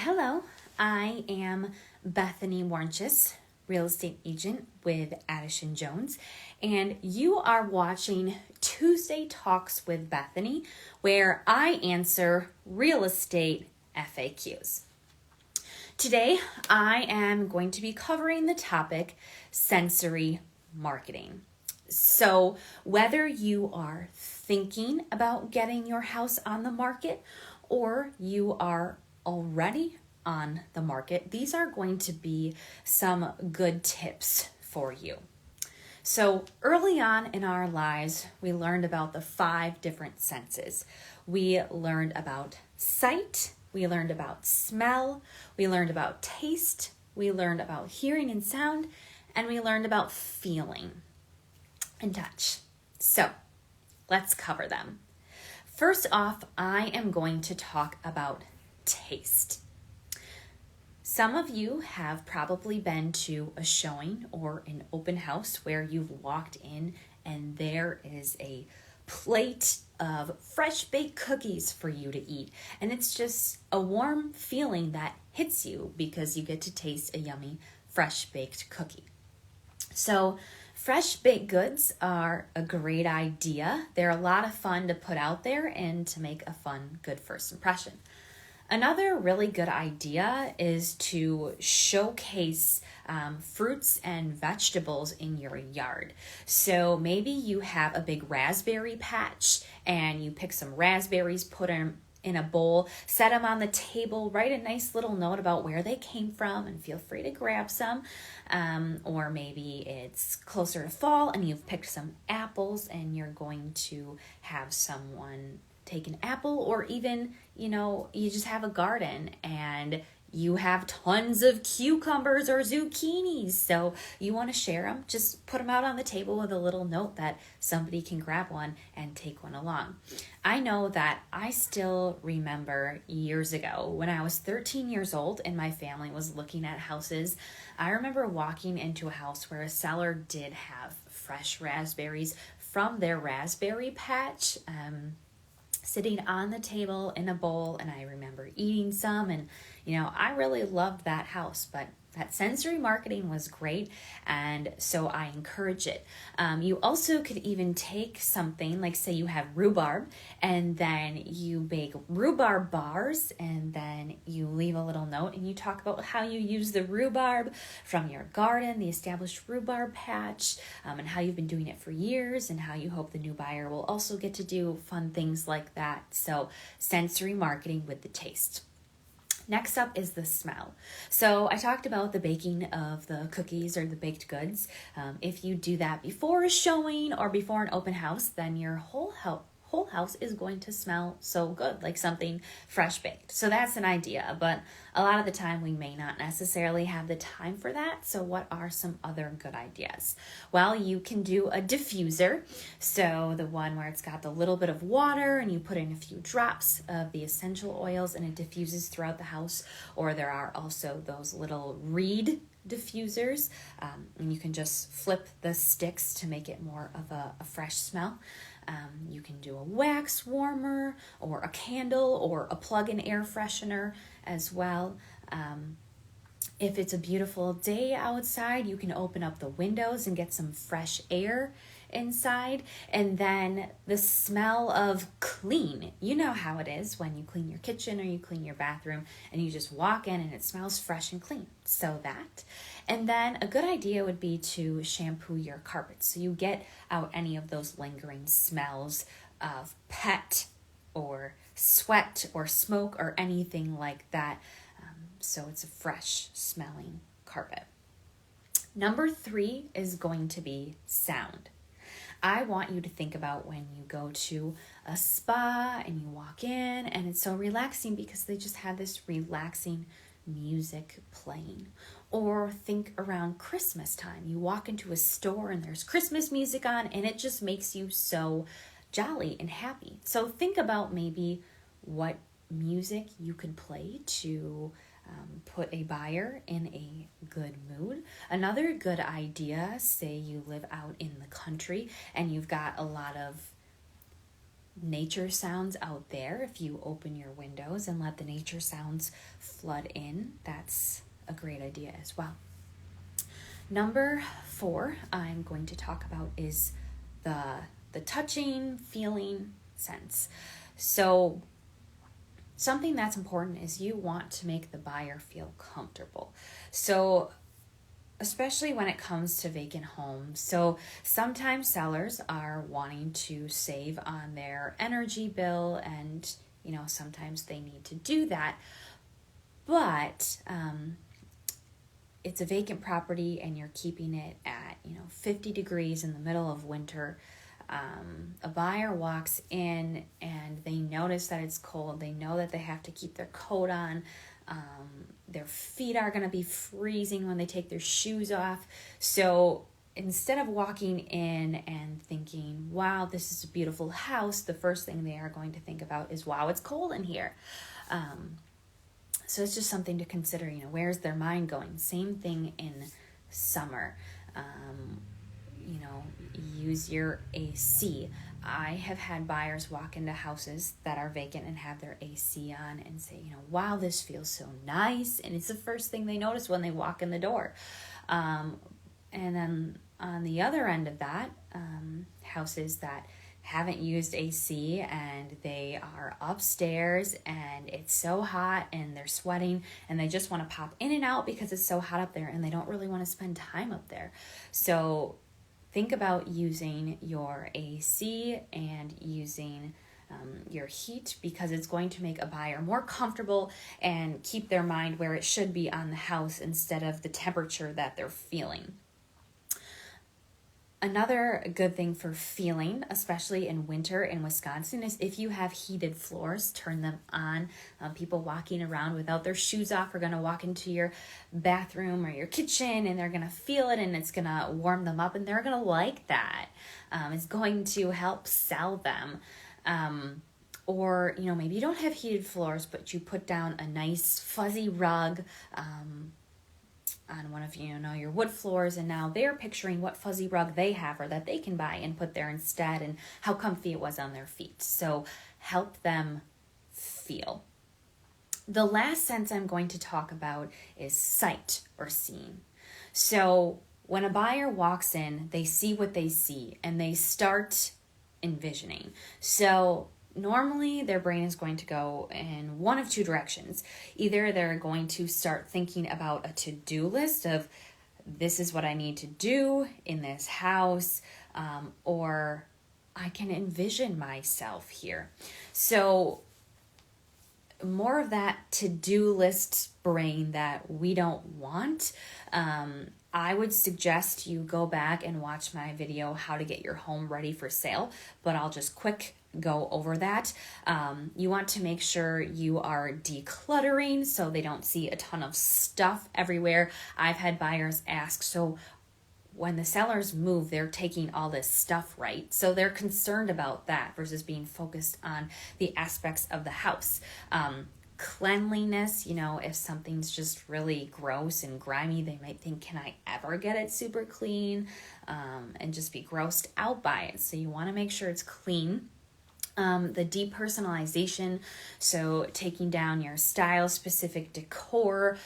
Hello, I am Bethany Warnches, real estate agent with Addison Jones, and you are watching Tuesday Talks with Bethany, where I answer real estate FAQs. Today, I am going to be covering the topic sensory marketing. So, whether you are thinking about getting your house on the market or you are already on the market, these are going to be some good tips for you. So early on in our lives, we learned about the 5 different senses. We learned about sight, we learned about smell, we learned about taste, we learned about hearing and sound, and we learned about feeling and touch. So let's cover them. First off, I am going to talk about taste. Some of you have probably been to a showing or an open house where you've walked in and there is a plate of fresh baked cookies for you to eat. And it's just a warm feeling that hits you because you get to taste a yummy fresh baked cookie. So fresh baked goods are a great idea. They're a lot of fun to put out there and to make a fun, good first impression. Another really good idea is to showcase fruits and vegetables in your yard. So maybe you have a big raspberry patch and you pick some raspberries, put them in a bowl, set them on the table, write a nice little note about where they came from, and feel free to grab some. Or maybe it's closer to fall and you've picked some apples and you're going to have someone take an apple, or even, you just have a garden and you have tons of cucumbers or zucchinis, so you want to share them, just put them out on the table with a little note that somebody can grab one and take one along. I know that I still remember years ago when I was 13 years old and my family was looking at houses. I remember walking into a house where a seller did have fresh raspberries from their raspberry patch, sitting on the table in a bowl, and I remember eating some, and I really loved that house. But that sensory marketing was great, and so I encourage it. You also could even take something like, say you have rhubarb, and then you bake rhubarb bars, and then you leave a little note and you talk about how you use the rhubarb from your garden, the established rhubarb patch, and how you've been doing it for years, and how you hope the new buyer will also get to do fun things like that. So sensory marketing with the taste. Next up is the smell. So I talked about the baking of the cookies or the baked goods. If you do that before a showing or before an open house, then your whole house is going to smell so good, like something fresh baked. So that's an idea, but a lot of the time we may not necessarily have the time for that. So what are some other good ideas? Well, you can do a diffuser. So the one where it's got the little bit of water and you put in a few drops of the essential oils and it diffuses throughout the house. Or there are also those little reed diffusers, and you can just flip the sticks to make it more of a fresh smell. You can do a wax warmer or a candle or a plug-in air freshener as well. If it's a beautiful day outside, you can open up the windows and get some fresh air inside. And then the smell of clean. You know how it is when you clean your kitchen or you clean your bathroom and you just walk in and it smells fresh and clean. So that. And then a good idea would be to shampoo your carpets. So you get out any of those lingering smells of pet or sweat or smoke or anything like that. So it's a fresh smelling carpet. Number 3 is going to be sound. I want you to think about when you go to a spa and you walk in and it's so relaxing because they just have this relaxing music playing. Or think around Christmas time. You walk into a store and there's Christmas music on and it just makes you so jolly and happy. So think about maybe what music you could play to put a buyer in a good mood. Another good idea, say you live out in the country and you've got a lot of nature sounds out there. If you open your windows and let the nature sounds flood in, that's a great idea as well. Number 4 I'm going to talk about is the touching, feeling sense. So something that's important is you want to make the buyer feel comfortable. So especially when it comes to vacant homes. So sometimes sellers are wanting to save on their energy bill, and sometimes they need to do that. But it's a vacant property and you're keeping it at 50 degrees in the middle of winter. A buyer walks in and they notice that it's cold. They know that they have to keep their coat on. Their feet are going to be freezing when they take their shoes off. So instead of walking in and thinking, wow, this is a beautiful house, the first thing they are going to think about is, wow, it's cold in here. So it's just something to consider, where's their mind going? Same thing in summer. Use your AC. I have had buyers walk into houses that are vacant and have their AC on and say, wow, this feels so nice. And it's the first thing they notice when they walk in the door. And then on the other end of that, houses that haven't used AC and they are upstairs and it's so hot and they're sweating and they just want to pop in and out because it's so hot up there and they don't really want to spend time up there. So think about using your AC and using your heat, because it's going to make a buyer more comfortable and keep their mind where it should be on the house instead of the temperature that they're feeling. Another good thing for feeling, especially in winter in Wisconsin, is if you have heated floors, turn them on. People walking around without their shoes off are going to walk into your bathroom or your kitchen and they're going to feel it and it's going to warm them up and they're going to like that. It's going to help sell them. Or, maybe you don't have heated floors, but you put down a nice fuzzy rug on one of your wood floors, and now they're picturing what fuzzy rug they have or that they can buy and put there instead and how comfy it was on their feet. So help them feel. The last sense I'm going to talk about is sight or seeing. So when a buyer walks in, they see what they see and they start envisioning. So normally their brain is going to go in one of two directions. Either they're going to start thinking about a to-do list of, this is what I need to do in this house, or I can envision myself here. So more of that to-do list brain that we don't want. I would suggest you go back and watch my video, how to get your home ready for sale, but I'll just quick go over that. You want to make sure you are decluttering so they don't see a ton of stuff everywhere. I've had buyers ask, so when the sellers move, they're taking all this stuff, right? So they're concerned about that versus being focused on the aspects of the house. Cleanliness, if something's just really gross and grimy, they might think, can I ever get it super clean? And just be grossed out by it. So you want to make sure it's clean. The depersonalization, so taking down your style-specific decor.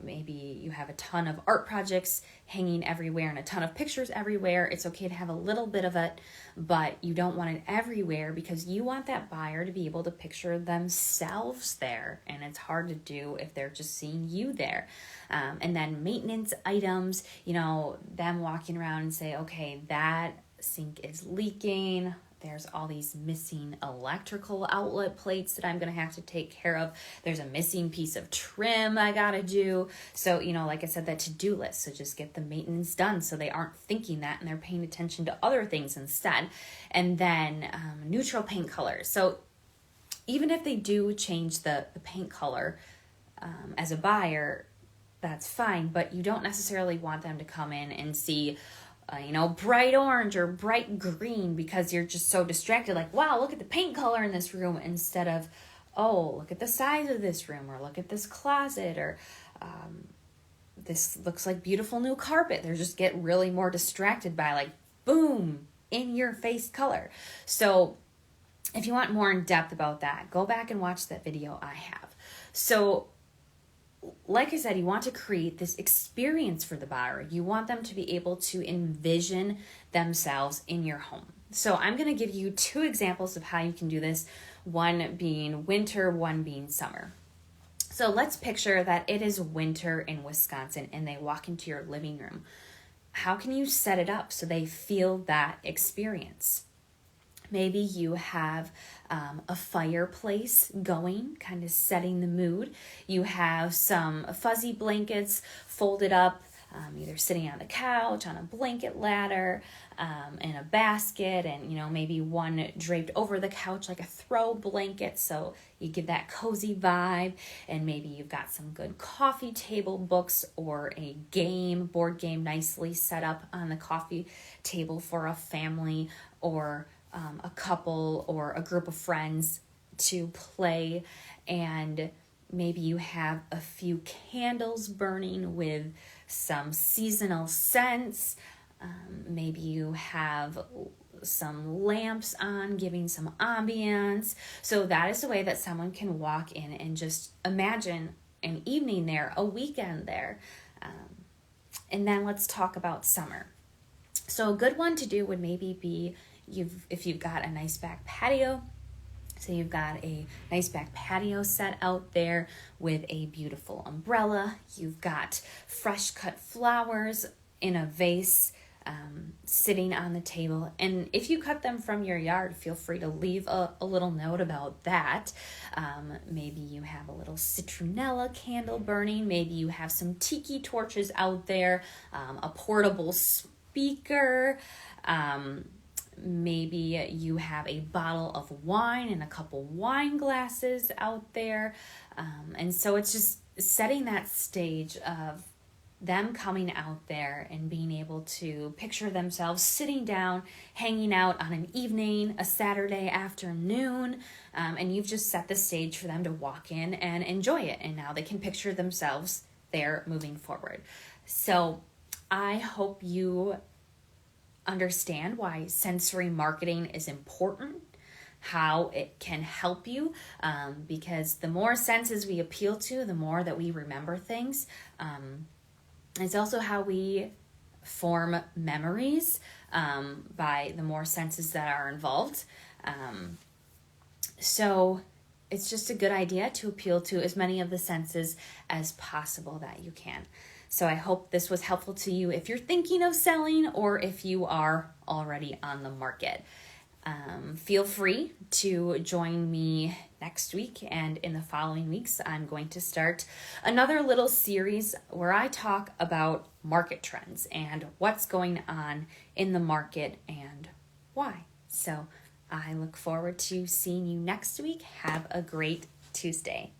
Maybe you have a ton of art projects hanging everywhere and a ton of pictures everywhere. It's okay to have a little bit of it, but you don't want it everywhere because you want that buyer to be able to picture themselves there, and it's hard to do if they're just seeing you there. And then maintenance items, them walking around and say, okay, that sink is leaking. There's all these missing electrical outlet plates that I'm going to have to take care of. There's a missing piece of trim I got to do. So, like I said, that to-do list. So just get the maintenance done so they aren't thinking that and they're paying attention to other things instead. And then neutral paint colors. So even if they do change the paint color as a buyer, that's fine. But you don't necessarily want them to come in and see bright orange or bright green because you're just so distracted. Like, wow, look at the paint color in this room, instead of, oh, look at the size of this room, or look at this closet, or this looks like beautiful new carpet. They just get really more distracted by, like, boom, in your face color. So if you want more in depth about that, go back and watch that video I have. So like I said, you want to create this experience for the buyer. You want them to be able to envision themselves in your home. So I'm going to give you 2 examples of how you can do this, one being winter, one being summer. So let's picture that it is winter in Wisconsin and they walk into your living room. How can you set it up so they feel that experience? Maybe you have a fireplace going, kind of setting the mood. You have some fuzzy blankets folded up, either sitting on the couch, on a blanket ladder, in a basket, and maybe one draped over the couch like a throw blanket, so you give that cozy vibe. And maybe you've got some good coffee table books or a board game nicely set up on the coffee table for a family or a couple or a group of friends to play. And maybe you have a few candles burning with some seasonal scents. Maybe you have some lamps on, giving some ambiance. So that is the way that someone can walk in and just imagine an evening there, a weekend there. And then let's talk about summer. So a good one to do would maybe be if you've got a nice back patio. So you've got a nice back patio set out there with a beautiful umbrella. You've got fresh cut flowers in a vase sitting on the table. And if you cut them from your yard, feel free to leave a little note about that. Maybe you have a little citronella candle burning. Maybe you have some tiki torches out there, a portable speaker. Maybe you have a bottle of wine and a couple wine glasses out there. And so it's just setting that stage of them coming out there and being able to picture themselves sitting down, hanging out on an evening, a Saturday afternoon, and you've just set the stage for them to walk in and enjoy it. And now they can picture themselves there moving forward. So I hope you understand why sensory marketing is important, how it can help you, because the more senses we appeal to, the more that we remember things. It's also how we form memories, by the more senses that are involved. So it's just a good idea to appeal to as many of the senses as possible that you can. So I hope this was helpful to you if you're thinking of selling or if you are already on the market. Feel free to join me next week, and in the following weeks, I'm going to start another little series where I talk about market trends and what's going on in the market and why. So I look forward to seeing you next week. Have a great Tuesday.